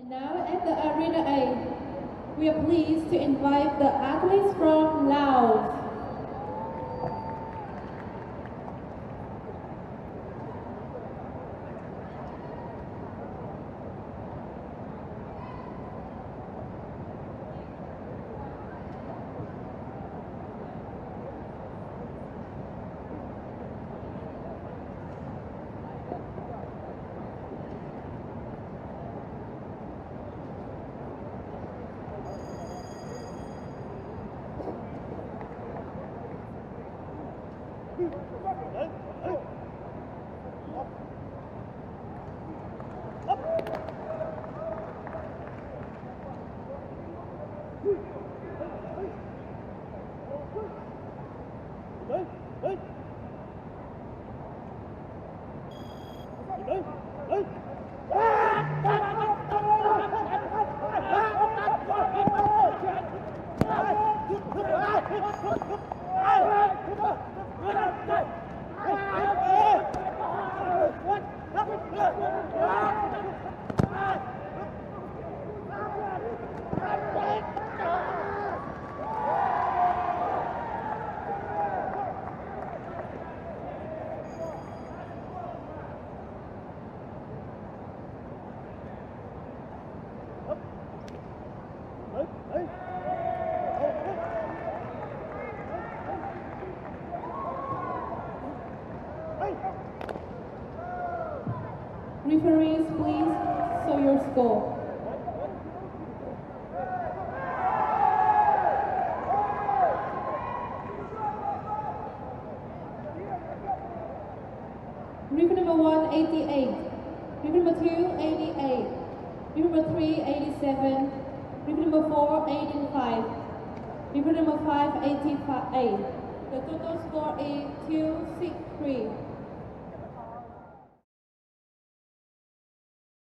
Now at the Arena A, we are pleased to invite the athletes from Laos. Referees, please show your score. Referee number 1, 88. Referee number 2, 88. Referee number 3, 87. Referee number 4, 85. Referee number 5, 88. The total score is 263.